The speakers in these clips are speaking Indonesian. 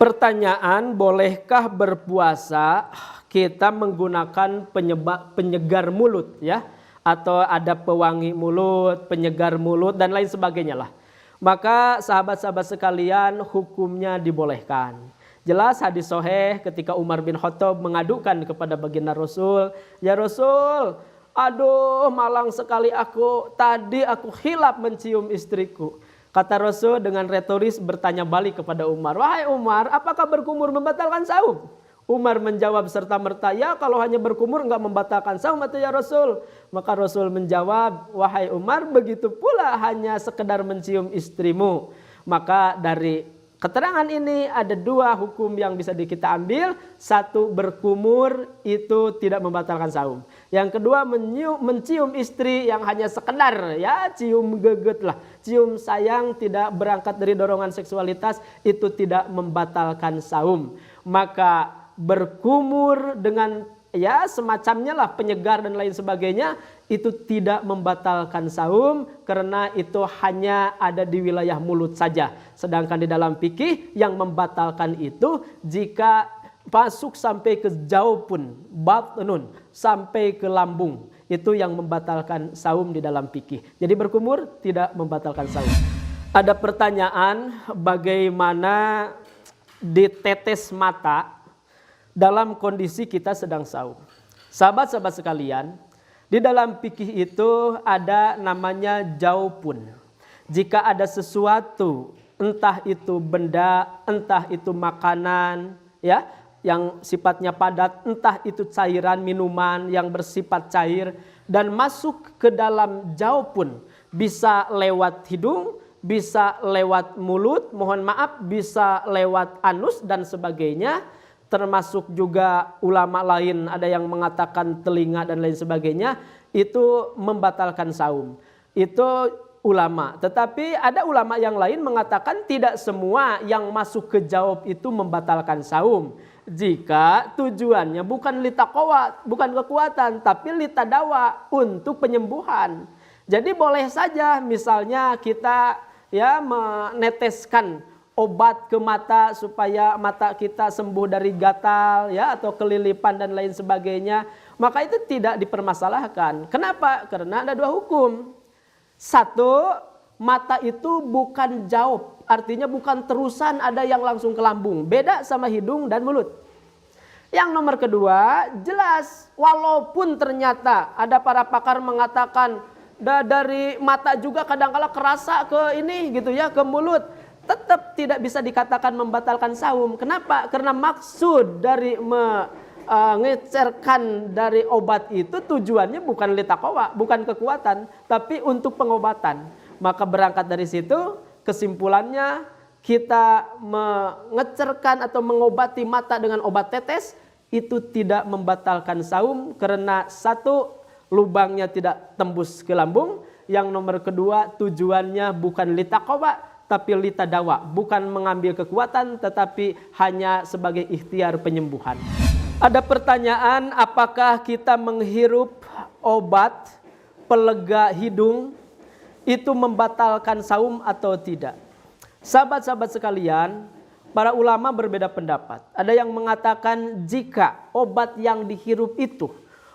Pertanyaan, bolehkah berpuasa kita menggunakan penyegar mulut ya? Atau ada pewangi mulut, penyegar mulut dan lain sebagainya lah. Maka sahabat-sahabat sekalian, hukumnya dibolehkan. Jelas hadis sahih ketika Umar bin Khattab mengadukan kepada baginda Rasul, "Ya Rasul, aduh malang sekali tadi aku hilap mencium istriku." Kata Rasul dengan retoris bertanya balik kepada Umar, "Wahai Umar, apakah berkumur membatalkan saum?" Umar menjawab serta-merta, "Ya, kalau hanya berkumur enggak membatalkan saum atau ya Rasul." Maka Rasul menjawab, "Wahai Umar, begitu pula hanya sekedar mencium istrimu." Maka dari keterangan ini ada dua hukum yang bisa kita ambil. Satu, berkumur itu tidak membatalkan saum. Yang kedua, mencium istri yang hanya sekedar ya cium geget lah, cium sayang, tidak berangkat dari dorongan seksualitas, itu tidak membatalkan saum. Maka berkumur dengan ya semacamnya lah, penyegar dan lain sebagainya, itu tidak membatalkan saum karena itu hanya ada di wilayah mulut saja. Sedangkan di dalam fikih yang membatalkan itu jika masuk sampai ke jaupun, batnun, sampai ke lambung, itu yang membatalkan saum di dalam fikih. Jadi berkumur tidak membatalkan saum. Ada pertanyaan, bagaimana ditetes mata dalam kondisi kita sedang saum? Sahabat-sahabat sekalian, di dalam fikih itu ada namanya jaupun. Jika ada sesuatu, entah itu benda, entah itu makanan, ya, yang sifatnya padat, entah itu cairan minuman yang bersifat cair dan masuk ke dalam jaupun, bisa lewat hidung, bisa lewat mulut, mohon maaf, bisa lewat anus dan sebagainya. Termasuk juga ulama lain ada yang mengatakan telinga dan lain sebagainya, itu membatalkan saum. Itu ulama. Tetapi ada ulama yang lain mengatakan tidak semua yang masuk ke jaup itu membatalkan saum. Jika tujuannya bukan litaqwa, bukan kekuatan, tapi litadawa, untuk penyembuhan. Jadi boleh saja misalnya kita ya meneteskan obat ke mata supaya mata kita sembuh dari gatal ya atau kelilipan dan lain sebagainya, maka itu tidak dipermasalahkan. Kenapa? Karena ada dua hukum. Satu, mata itu bukan jauh, artinya bukan terusan ada yang langsung ke lambung, beda sama hidung dan mulut. Yang nomor kedua, jelas walaupun ternyata ada para pakar mengatakan dari mata juga kadang-kala kerasa ke ini gitu ya, ke mulut, tetap tidak bisa dikatakan membatalkan saum. Kenapa? Karena maksud dari mengecerkan dari obat itu tujuannya bukan litaqwa, bukan kekuatan, tapi untuk pengobatan. Maka berangkat dari situ, kesimpulannya kita mengecerkan atau mengobati mata dengan obat tetes itu tidak membatalkan saum karena satu, lubangnya tidak tembus ke lambung. Yang nomor kedua, tujuannya bukan litaqwa tapi litadawa, bukan mengambil kekuatan tetapi hanya sebagai ikhtiar penyembuhan. Ada pertanyaan, apakah kita menghirup obat pelega hidung itu membatalkan saum atau tidak? Sahabat-sahabat sekalian, para ulama berbeda pendapat. Ada yang mengatakan jika obat yang dihirup itu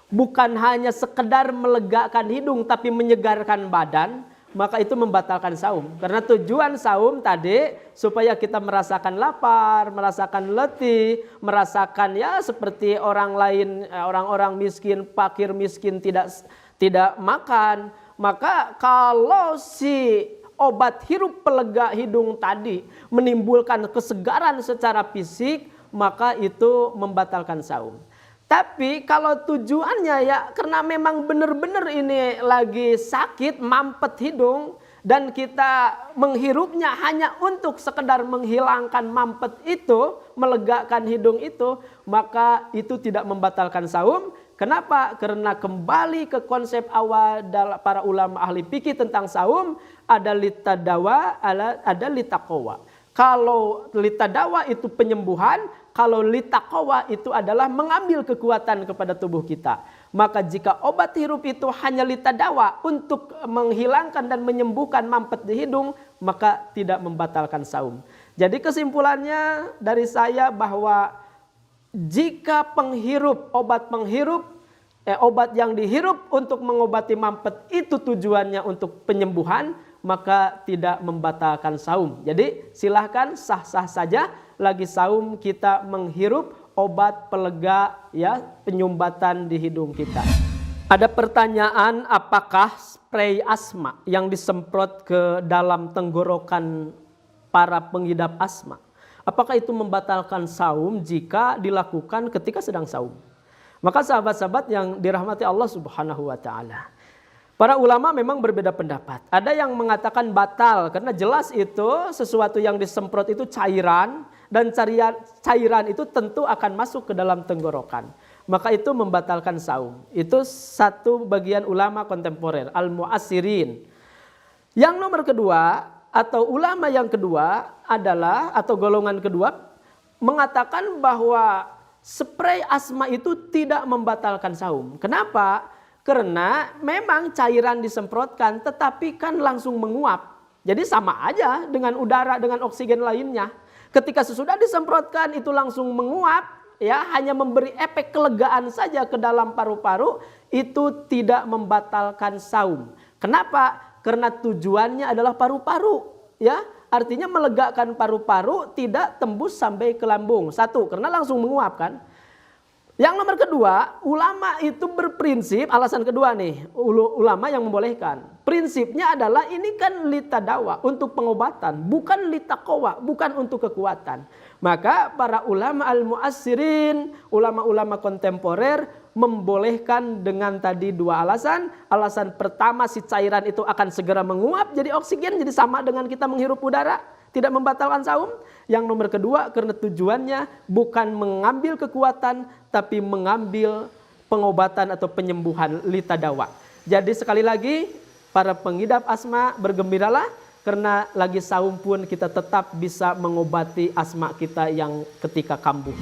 bukan hanya sekedar melegakan hidung tapi menyegarkan badan, maka itu membatalkan saum. Karena tujuan saum tadi supaya kita merasakan lapar, merasakan letih, merasakan ya seperti orang lain, orang-orang miskin, fakir miskin tidak makan. Maka kalau si obat hirup pelega hidung tadi menimbulkan kesegaran secara fisik, maka itu membatalkan saum. Tapi kalau tujuannya ya karena memang benar-benar ini lagi sakit, mampet hidung, dan kita menghirupnya hanya untuk sekedar menghilangkan mampet itu, melegakan hidung itu, maka itu tidak membatalkan saum. Kenapa? Karena kembali ke konsep awal para ulama ahli fikih tentang saum, ada litadawa, ada litaqwa. Kalau litadawa itu penyembuhan, kalau litaqwa itu adalah mengambil kekuatan kepada tubuh kita. Maka jika obat hirup itu hanya litadawa untuk menghilangkan dan menyembuhkan mampet di hidung, maka tidak membatalkan saum. Jadi kesimpulannya dari saya bahwa jika obat yang dihirup untuk mengobati mampet itu tujuannya untuk penyembuhan, maka tidak membatalkan saum. Jadi silahkan sah-sah saja lagi saum kita menghirup obat pelega ya penyumbatan di hidung kita. Ada pertanyaan, apakah spray asma yang disemprot ke dalam tenggorokan para pengidap asma, apakah itu membatalkan saum jika dilakukan ketika sedang saum? Maka sahabat-sahabat yang dirahmati Allah Subhanahu wa taala, para ulama memang berbeda pendapat. Ada yang mengatakan batal karena jelas itu sesuatu yang disemprot itu cairan, dan cairan itu tentu akan masuk ke dalam tenggorokan. Maka itu membatalkan saum. Itu satu bagian ulama kontemporer, al-mu'assirin. Yang nomor kedua, atau ulama yang kedua adalah, atau golongan kedua, mengatakan bahwa spray asma itu tidak membatalkan saum. Kenapa? Karena memang cairan disemprotkan tetapi kan langsung menguap. Jadi sama aja dengan udara, dengan oksigen lainnya. Ketika sesudah disemprotkan itu langsung menguap, ya hanya memberi efek kelegaan saja ke dalam paru-paru, itu tidak membatalkan saum. Kenapa? Karena tujuannya adalah paru-paru, ya. Artinya melegakan paru-paru, tidak tembus sampai ke lambung. Satu, karena langsung menguap kan. Yang nomor kedua, ulama itu berprinsip, alasan kedua nih, ulama yang membolehkan. Prinsipnya adalah ini kan litadawa, untuk pengobatan, bukan litaqwa, bukan untuk kekuatan. Maka para ulama al-mu'assirin, ulama-ulama kontemporer membolehkan dengan tadi dua alasan. Alasan pertama, si cairan itu akan segera menguap jadi oksigen, jadi sama dengan kita menghirup udara, tidak membatalkan saum. Yang nomor kedua, karena tujuannya bukan mengambil kekuatan, tapi mengambil pengobatan atau penyembuhan litadawa. Jadi sekali lagi, para pengidap asma bergembiralah, karena lagi saum pun kita tetap bisa mengobati asma kita yang ketika kambuh.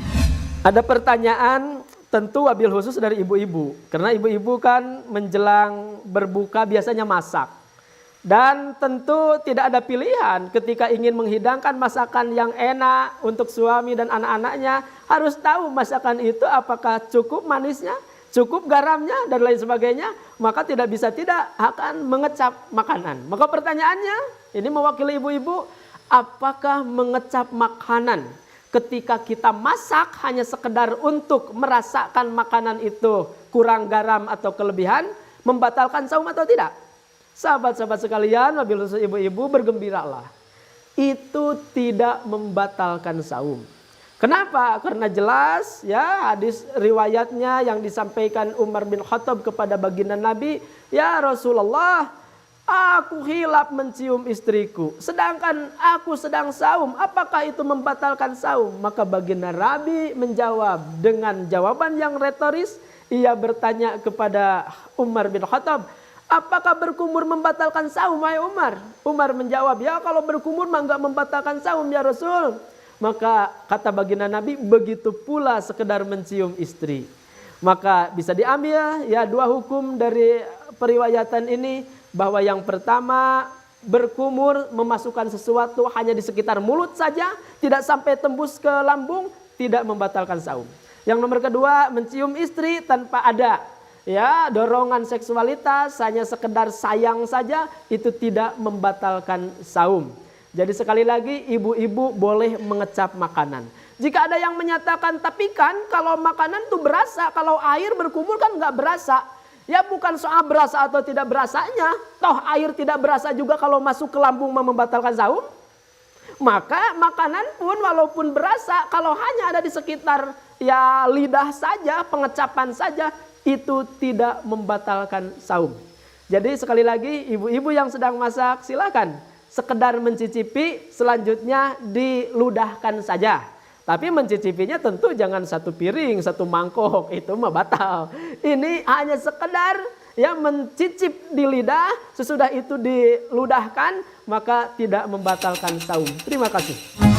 Ada pertanyaan, tentu wabil khusus dari ibu-ibu. Karena ibu-ibu kan menjelang berbuka biasanya masak. Dan tentu tidak ada pilihan ketika ingin menghidangkan masakan yang enak untuk suami dan anak-anaknya. Harus tahu masakan itu apakah cukup manisnya, cukup garamnya, dan lain sebagainya. Maka tidak bisa tidak akan mengecap makanan. Maka pertanyaannya, ini mewakili ibu-ibu, apakah mengecap makanan ketika kita masak hanya sekedar untuk merasakan makanan itu kurang garam atau kelebihan, membatalkan saum atau tidak? Sahabat-sahabat sekalian, wabil khusus ibu-ibu, bergembiralah. Itu tidak membatalkan saum. Kenapa? Karena jelas ya hadis riwayatnya yang disampaikan Umar bin Khattab kepada baginda Nabi, ya Rasulullah, aku hilap mencium istriku, sedangkan aku sedang saum. Apakah itu membatalkan saum? Maka baginda Nabi menjawab dengan jawaban yang retoris. Ia bertanya kepada Umar bin Khattab, apakah berkumur membatalkan saum, wahai Umar? Umar menjawab, ya kalau berkumur mah enggak membatalkan saum ya Rasul. Maka kata baginda Nabi, begitu pula sekedar mencium istri. Maka bisa diambil ya dua hukum dari periwayatan ini, bahwa yang pertama, berkumur memasukkan sesuatu hanya di sekitar mulut saja, tidak sampai tembus ke lambung, tidak membatalkan saum. Yang nomor kedua, mencium istri tanpa ada ya dorongan seksualitas, hanya sekedar sayang saja, itu tidak membatalkan saum. Jadi sekali lagi, ibu-ibu boleh mengecap makanan. Jika ada yang menyatakan, tapi kan kalau makanan itu berasa, kalau air berkumur kan nggak berasa. Ya bukan soal berasa atau tidak berasanya, toh air tidak berasa juga kalau masuk ke lambung membatalkan saum. Maka makanan pun walaupun berasa, kalau hanya ada di sekitar ya lidah saja, pengecapan saja, itu tidak membatalkan saum. Jadi sekali lagi, ibu-ibu yang sedang masak silakan sekedar mencicipi, selanjutnya diludahkan saja. Tapi mencicipinya tentu jangan satu piring, satu mangkok, itu mah batal. Ini hanya sekedar ya mencicip di lidah, sesudah itu diludahkan, maka tidak membatalkan saum. Terima kasih.